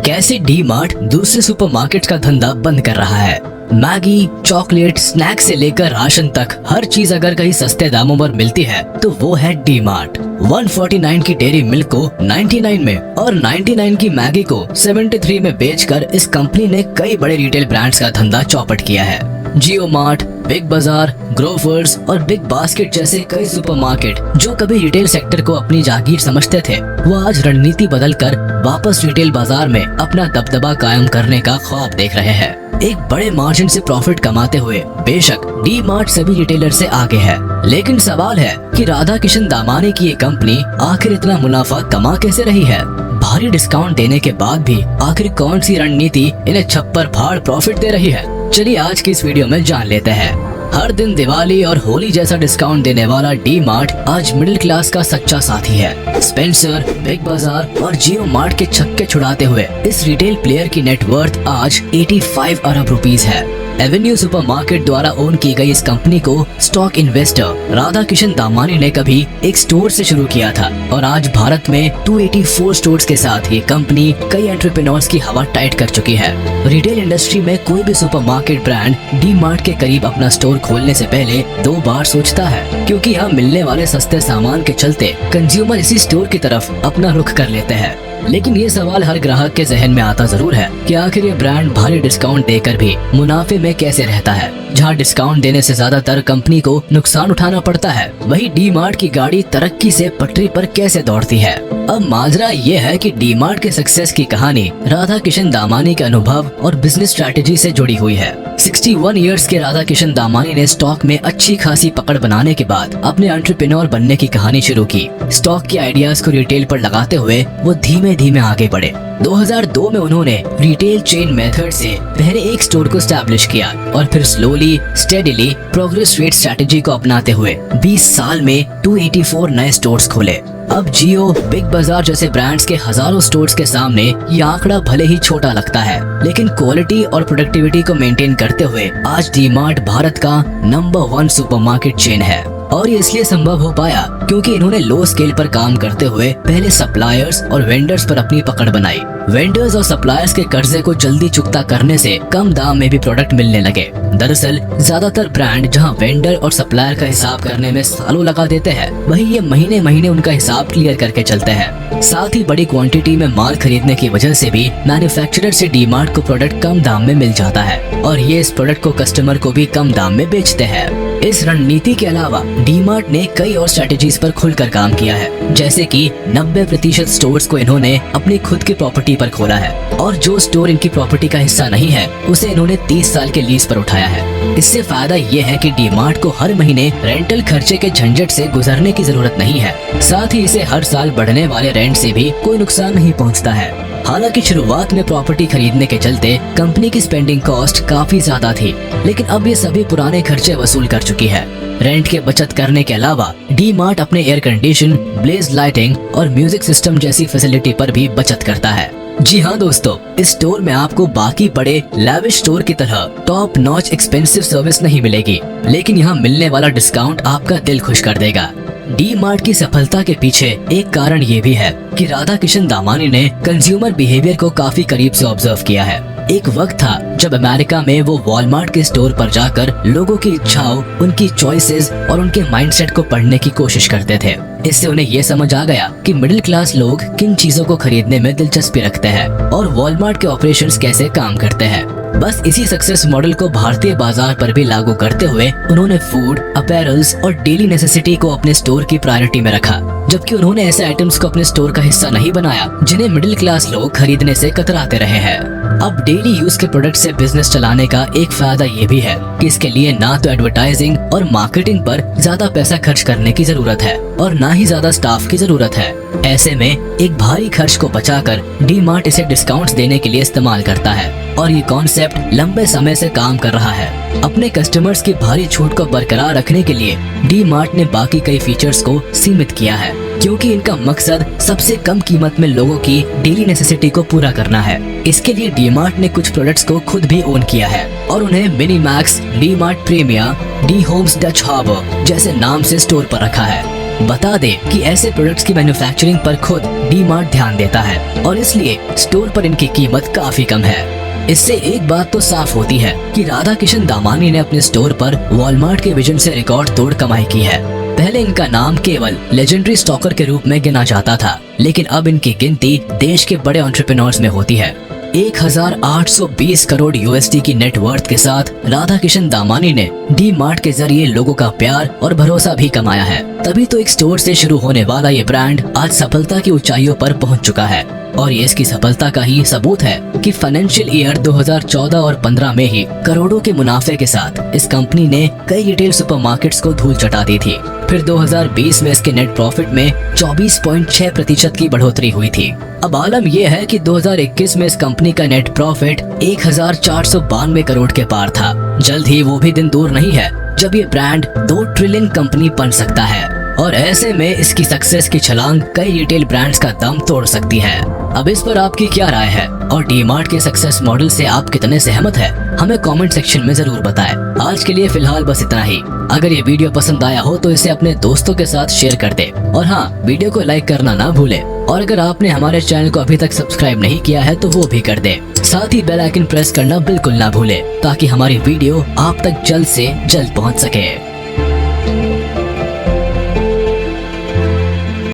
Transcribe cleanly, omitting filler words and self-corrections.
कैसे D mart दूसरे supermarket का धंधा बंद कर रहा है। मैगी, चॉकलेट, स्नैक्स से लेकर राशन तक हर चीज अगर कहीं सस्ते दामों पर मिलती है तो वो है डी मार्ट। 149 की डेयरी मिल्क को 99 में और 99 की मैगी को 73 में बेचकर इस कंपनी ने कई बड़े रिटेल ब्रांड्स का धंधा चौपट किया है। जियो मार्ट, बिग बाजार, ग्रोफर्स और बिग बास्केट जैसे कई सुपरमार्केट जो कभी रिटेल सेक्टर को अपनी जागीर समझते थे, वो आज रणनीति बदलकर वापस रिटेल बाजार में अपना दबदबा कायम करने का ख्वाब देख रहे हैं। एक बड़े मार्जिन से प्रॉफिट कमाते हुए बेशक डी मार्ट सभी रिटेलर से आगे है, लेकिन सवाल है कि राधा किशन दामानी की ये कंपनी आखिर इतना मुनाफा कमा कैसे रही है। भारी डिस्काउंट देने के बाद भी आखिर कौन सी रणनीति इन्हें छप्पर फाड़ प्रॉफिट दे रही है, चलिए आज की इस वीडियो में जान लेते हैं। हर दिन दिवाली और होली जैसा डिस्काउंट देने वाला डी मार्ट आज मिडिल क्लास का सच्चा साथी है। स्पेंसर, बिग बाजार और जियो मार्ट के छक्के छुड़ाते हुए इस रिटेल प्लेयर की नेटवर्थ आज 85 अरब रुपीस है। एवेन्यू सुपरमार्केट द्वारा ओन की गई इस कंपनी को स्टॉक इन्वेस्टर राधा किशन दामानी ने कभी एक स्टोर से शुरू किया था और आज भारत में 284 स्टोर्स के साथ ये कंपनी कई एंटरप्रेन्योर्स की हवा टाइट कर चुकी है। रिटेल इंडस्ट्री में कोई भी सुपरमार्केट ब्रांड डी मार्ट के करीब अपना स्टोर खोलने से पहले 2 बार सोचता है, क्योंकि यहाँ मिलने वाले सस्ते सामान के चलते कंज्यूमर इसी स्टोर की तरफ अपना रुख कर लेते हैं। लेकिन ये सवाल हर ग्राहक के जहन में आता जरूर है कि आखिर ये ब्रांड भारी डिस्काउंट देकर भी मुनाफे में कैसे रहता है। जहाँ डिस्काउंट देने से ज्यादातर कंपनी को नुकसान उठाना पड़ता है, वही डी मार्ट की गाड़ी तरक्की से पटरी पर कैसे दौड़ती है। अब माजरा ये है कि डी मार्ट के सक्सेस की कहानी राधा किशन दामानी के अनुभव और बिजनेस स्ट्रैटेजी से जुड़ी हुई है। 61 इयर्स के राधा किशन दामानी ने स्टॉक में अच्छी खासी पकड़ बनाने के बाद अपने एंटरप्रेन्योर बनने की कहानी शुरू की। स्टॉक के आइडियाज को रिटेल पर लगाते हुए वो धीमे धीमे आगे बढ़े। 2002 में उन्होंने रिटेल चेन मेथड से पहले एक स्टोर को स्टैब्लिश किया और फिर slowly steadily progress rate strategy को अपनाते हुए 20 साल में 284 नए स्टोर्स खोले। अब जियो, बिग बाजार जैसे ब्रांड्स के हजारों स्टोर्स के सामने ये आंकड़ा भले ही छोटा लगता है, लेकिन क्वालिटी और प्रोडक्टिविटी को मेंटेन करते हुए आज डी मार्ट भारत का नंबर 1 सुपरमार्केट चेन है। और ये इसलिए संभव हो पाया क्योंकि इन्होंने लो स्केल पर काम करते हुए पहले सप्लायर्स और वेंडर्स पर अपनी पकड़ बनाई। वेंडर्स और सप्लायर्स के कर्जे को जल्दी चुकता करने से कम दाम में भी प्रोडक्ट मिलने लगे। दरअसल ज्यादातर ब्रांड जहां वेंडर और सप्लायर का हिसाब करने में सालों लगा देते हैं, वहीं ये महीने महीने उनका हिसाब क्लियर करके चलते हैं। साथ ही बड़ी क्वांटिटी में माल खरीदने की वजह से भी मैन्युफैक्चरर से डी मार्ट को प्रोडक्ट कम दाम में मिल जाता है और ये इस प्रोडक्ट को कस्टमर को भी कम दाम में बेचते हैं। इस रणनीति के अलावा डी मार्ट ने कई और स्ट्रेटेजीज पर खुलकर काम किया है, जैसे कि 90% स्टोर्स को इन्होंने अपनी खुद की प्रॉपर्टी पर खोला है और जो स्टोर इनकी प्रॉपर्टी का हिस्सा नहीं है उसे इन्होंने 30 साल के लीज पर उठाया है। इससे फायदा ये है कि डी मार्ट को हर महीने रेंटल खर्चे के झंझट से गुजरने की जरूरत नहीं है। साथ ही इसे हर साल बढ़ने वाले रेंट से भी कोई नुकसान नहीं पहुँचता है। हालांकि शुरुआत में प्रॉपर्टी खरीदने के चलते कंपनी की स्पेंडिंग कॉस्ट काफी ज्यादा थी, लेकिन अब ये सभी पुराने खर्चे वसूल कर चुकी है। रेंट के बचत करने के अलावा डी मार्ट अपने एयर कंडीशन, ब्लेज लाइटिंग और म्यूजिक सिस्टम जैसी फैसिलिटी पर भी बचत करता है। जी हाँ दोस्तों, इस स्टोर में आपको बाकी बड़े लैविश स्टोर की तरह टॉप नॉच एक्सपेंसिव सर्विस नहीं मिलेगी, लेकिन यहाँ मिलने वाला डिस्काउंट आपका दिल खुश कर देगा। डी मार्ट की सफलता के पीछे एक कारण ये भी है कि राधा किशन दामानी ने कंज्यूमर बिहेवियर को काफी करीब से ऑब्जर्व किया है। एक वक्त था जब अमेरिका में वो वॉलमार्ट के स्टोर पर जाकर लोगों की इच्छाओं, उनकी चॉइसेस और उनके माइंडसेट को पढ़ने की कोशिश करते थे। इससे उन्हें ये समझ आ गया कि मिडिल क्लास लोग किन चीजों को खरीदने में दिलचस्पी रखते हैं और वॉलमार्ट के ऑपरेशंस कैसे काम करते हैं। बस इसी सक्सेस मॉडल को भारतीय बाजार पर भी लागू करते हुए उन्होंने फूड, अपैरल्स और डेली नेसेसिटी को अपने स्टोर की प्रायोरिटी में रखा, जबकि उन्होंने ऐसे आइटम्स को अपने स्टोर का हिस्सा नहीं बनाया जिन्हें मिडिल क्लास लोग खरीदने से कतराते रहे हैं। अब डेली यूज के प्रोडक्ट से बिजनेस चलाने का एक फायदा ये भी है कि इसके लिए ना तो एडवर्टाइजिंग और मार्केटिंग पर ज्यादा पैसा खर्च करने की जरूरत है और ना ही ज्यादा स्टाफ की जरूरत है। ऐसे में एक भारी खर्च को बचाकर डी मार्ट इसे डिस्काउंट्स देने के लिए इस्तेमाल करता है और ये कॉन्सेप्ट लंबे समय से काम कर रहा है। अपने कस्टमर्स की भारी छूट को बरकरार रखने के लिए डी मार्ट ने बाकी कई फीचर्स को सीमित किया है, क्योंकि इनका मकसद सबसे कम कीमत में लोगों की डेली नेसेसिटी को पूरा करना है। इसके लिए डी मार्ट ने कुछ प्रोडक्ट्स को खुद भी ओन किया है और उन्हें mini max, D Mart Premia, D Homes, Dutch Harbour जैसे नाम से स्टोर पर रखा है। बता दे कि ऐसे प्रोडक्ट्स की मैन्युफैक्चरिंग पर खुद डी-मार्ट ध्यान देता है और इसलिए स्टोर पर इनकी कीमत काफी कम है। इससे एक बात तो साफ होती है कि राधा किशन दामानी ने अपने स्टोर पर वॉलमार्ट के विजन से रिकॉर्ड तोड़ कमाई की है। पहले इनका नाम केवल लेजेंडरी स्टॉकर के रूप में गिना जाता था, लेकिन अब इनकी गिनती देश के बड़े एंटरप्रेन्योर्स में होती है। 1820 करोड़ यूएसडी की नेटवर्थ के साथ राधा किशन दामानी ने डी-मार्ट के जरिए लोगों का प्यार और भरोसा भी कमाया है। तभी तो एक स्टोर से शुरू होने वाला ये ब्रांड आज सफलता की ऊंचाइयों पर पहुंच चुका है और ये इसकी सफलता का ही सबूत है कि फाइनेंशियल ईयर 2014 और 15 में ही करोड़ों के मुनाफे के साथ इस कंपनी ने कई रिटेल सुपरमार्केट्स को धूल चटा दी थी। फिर 2020 में इसके नेट प्रॉफिट में 24.6% की बढ़ोतरी हुई थी। अब आलम यह है कि 2021 में इस कंपनी का नेट प्रॉफिट 1492 करोड़ के पार था। जल्द ही वो भी दिन दूर नहीं है जब ये ब्रांड 2 ट्रिलियन कंपनी बन सकता है और ऐसे में इसकी सक्सेस की छलांग कई रिटेल ब्रांड्स का दम तोड़ सकती है। अब इस पर आपकी क्या राय है और डी-मार्ट के सक्सेस मॉडल से आप कितने सहमत हैं? हमें कमेंट सेक्शन में जरूर बताएं। आज के लिए फिलहाल बस इतना ही। अगर ये वीडियो पसंद आया हो तो इसे अपने दोस्तों के साथ शेयर कर दे और हाँ, वीडियो को लाइक करना ना भूले और अगर आपने हमारे चैनल को अभी तक सब्सक्राइब नहीं किया है तो वो भी कर दे। साथ ही बेल आइकन प्रेस करना बिल्कुल ना भूले ताकि हमारी वीडियो आप तक जल्द से जल्द पहुँच सके।